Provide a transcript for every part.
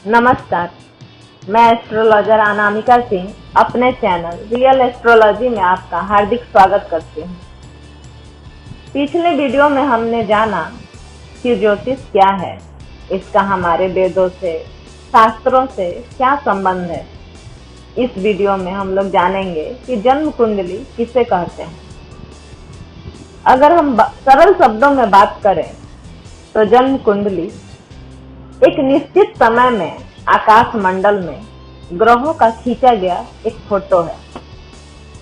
नमस्कार, मैं एस्ट्रोलॉजर अनामिका सिंह अपने चैनल रियल एस्ट्रोलॉजी में आपका हार्दिक स्वागत करती हूँ। पिछले वीडियो में हमने जाना कि ज्योतिष क्या है, इसका हमारे वेदों से, शास्त्रों से क्या संबंध है। इस वीडियो में हम लोग जानेंगे कि जन्म कुंडली किसे कहते हैं। अगर हम सरल शब्दों में बात करें तो जन्म कुंडली एक निश्चित समय में आकाश मंडल में ग्रहों का खींचा गया एक फोटो है।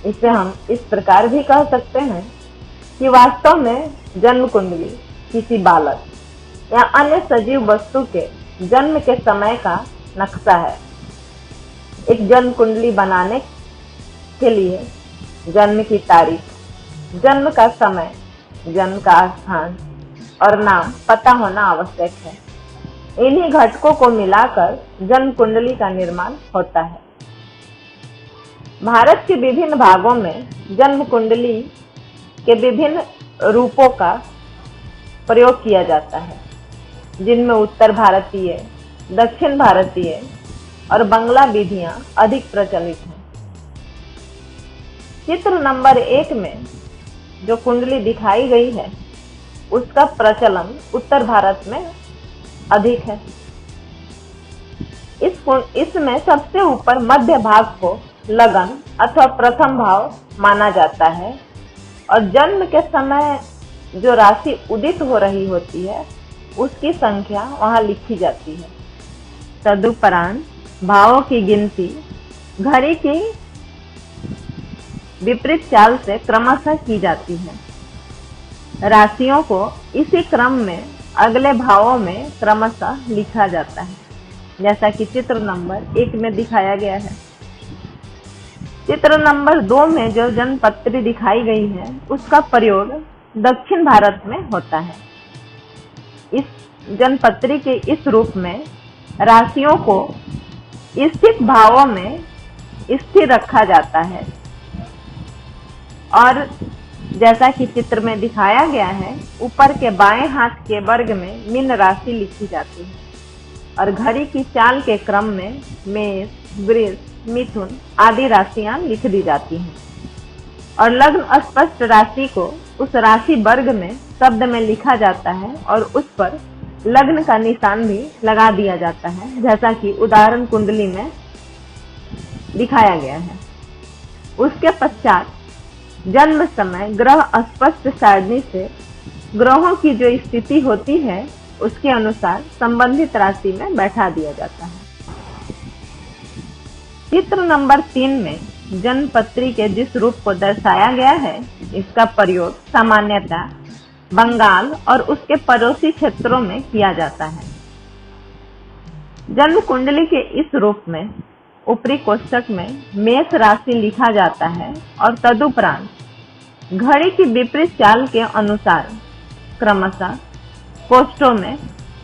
इसे हम इस प्रकार भी कह सकते हैं कि वास्तव में जन्म कुंडली किसी बालक या अन्य सजीव वस्तु के जन्म के समय का नक्शा है। एक जन्म कुंडली बनाने के लिए जन्म की तारीख, जन्म का समय, जन्म का स्थान और नाम पता होना आवश्यक है। इन्हीं घटकों को मिलाकर जन्म कुंडली का निर्माण होता है। भारत के विभिन्न भागों में जन्म कुंडली के विभिन्न रूपों का प्रयोग किया जाता है, जिनमें उत्तर भारतीय, दक्षिण भारतीय और बांग्ला विधियां अधिक प्रचलित हैं। चित्र नंबर 1 में जो कुंडली दिखाई गई है, उसका प्रचलन उत्तर भारत में अधिक है। इसमें सबसे ऊपर मध्य भाग को लगन अथवा प्रथम भाव माना जाता है और जन्म के समय जो राशि उदित हो रही होती है उसकी संख्या वहां लिखी जाती है। तदुपरांत भावों की गिनती घड़ी की विपरीत चाल से क्रमशः की जाती है। राशियों को इसी क्रम में अगले भावों में क्रमशः लिखा जाता है, जैसा कि चित्र नंबर 1 में दिखाया गया है। चित्र नंबर 2 में जो जन्मपत्री दिखाई गई है, उसका प्रयोग दक्षिण भारत में होता है। इस जन्मपत्री के इस रूप में राशियों को स्थित भावों में स्थिर रखा जाता है और जैसा कि चित्र में दिखाया गया है, ऊपर के बाएं हाथ के वर्ग में मीन राशि लिखी जाती है और घड़ी की चाल के क्रम में मेष, वृष, मिथुन आदि राशियां लिख दी जाती हैं और लग्न स्पष्ट राशि को उस राशि वर्ग में शब्द में लिखा जाता है और उस पर लग्न का निशान भी लगा दिया जाता है, जैसा कि उदाहरण कुंडली में दिखाया गया है। उसके पश्चात जन्म समय ग्रह स्पष्ट सारणी से ग्रहों की जो स्थिति होती है उसके अनुसार संबंधित राशि में बैठा दिया जाता है। चित्र नंबर 3 में जन्मपत्री के जिस रूप को दर्शाया गया है, इसका प्रयोग सामान्यतः बंगाल और उसके पड़ोसी क्षेत्रों में किया जाता है। जन्म कुंडली के इस रूप में ऊपरी कोष्ठक में मेष राशि लिखा जाता है और तदुपरांत घड़ी की विपरीत चाल के अनुसार क्रमशः कोष्ठों में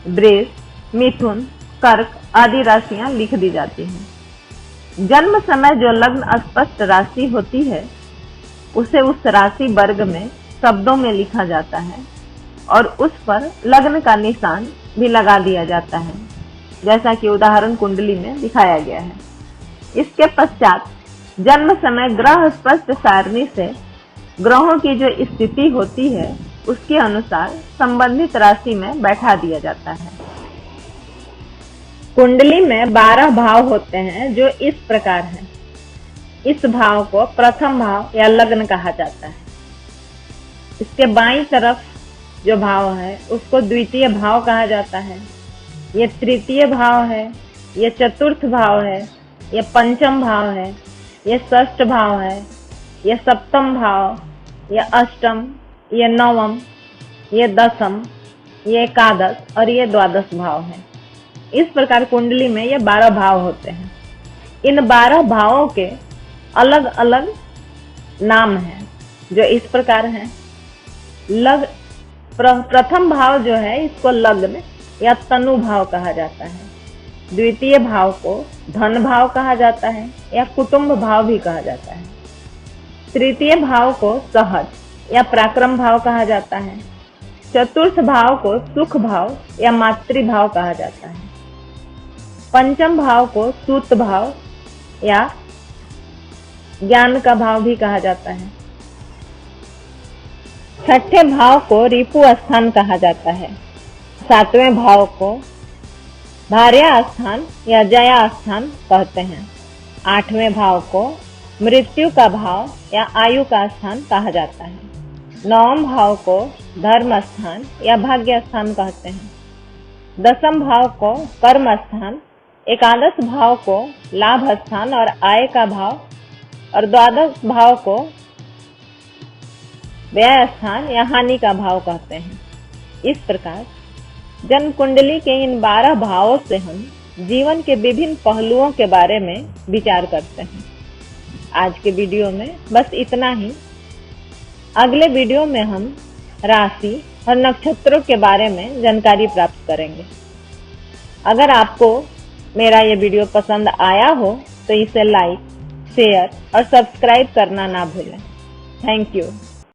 वृष, मिथुन, कर्क आदि राशियां लिख दी जाती हैं। जन्म समय जो लग्न स्पष्ट राशि होती है उसे उस राशि वर्ग में शब्दों में लिखा जाता है और उस पर लग्न का निशान भी लगा दिया जाता है, जैसा कि उदाहरण कुंडली में दिखाया गया है। इसके पश्चात जन्म समय ग्रह स्पष्ट सारणी से ग्रहों की जो स्थिति होती है उसके अनुसार संबंधित राशि में बैठा दिया जाता है। कुंडली में 12 भाव होते हैं जो इस प्रकार हैं। इस भाव को प्रथम भाव या लग्न कहा जाता है। इसके बाईं तरफ जो भाव है उसको द्वितीय भाव कहा जाता है। ये तृतीय भाव है, ये चतुर्थ भाव है, ये पंचम भाव है, ये षष्ठ भाव है, ये सप्तम भाव, ये अष्टम, ये नवम, ये दसम, ये एकादश और ये द्वादश भाव है। इस प्रकार कुंडली में ये 12 भाव होते हैं। इन 12 भावों के अलग अलग नाम हैं जो इस प्रकार हैं। प्रथम भाव जो है इसको लग्न या तनु भाव कहा जाता है। द्वितीय भाव को धन भाव कहा जाता है या कुटुंब भाव भी कहा जाता है। तृतीय भाव को सहज या पराक्रम भाव कहा जाता है। चतुर्थ भाव को सुख भाव या मातृ भाव कहा जाता है। पंचम भाव को सूत भाव या ज्ञान का भाव भी कहा जाता है। छठे भाव को रिपु स्थान कहा जाता है। सातवें भाव को भार्या स्थान या जया स्थान कहते हैं। आठवें भाव को मृत्यु का भाव या आयु का स्थान कहा जाता है। नवम भाव को धर्म स्थान या भाग्य स्थान कहते हैं। दसम भाव को कर्म स्थान, एकादश भाव को लाभ स्थान और आय का भाव, और द्वादश भाव को व्यय स्थान या हानि का भाव कहते हैं। इस प्रकार जन्म कुंडली के इन 12 भावों से हम जीवन के विभिन्न पहलुओं के बारे में विचार करते हैं। आज के वीडियो में बस इतना ही। अगले वीडियो में हम राशि और नक्षत्रों के बारे में जानकारी प्राप्त करेंगे। अगर आपको मेरा ये वीडियो पसंद आया हो तो इसे लाइक, शेयर और सब्सक्राइब करना ना भूलें। Thank you.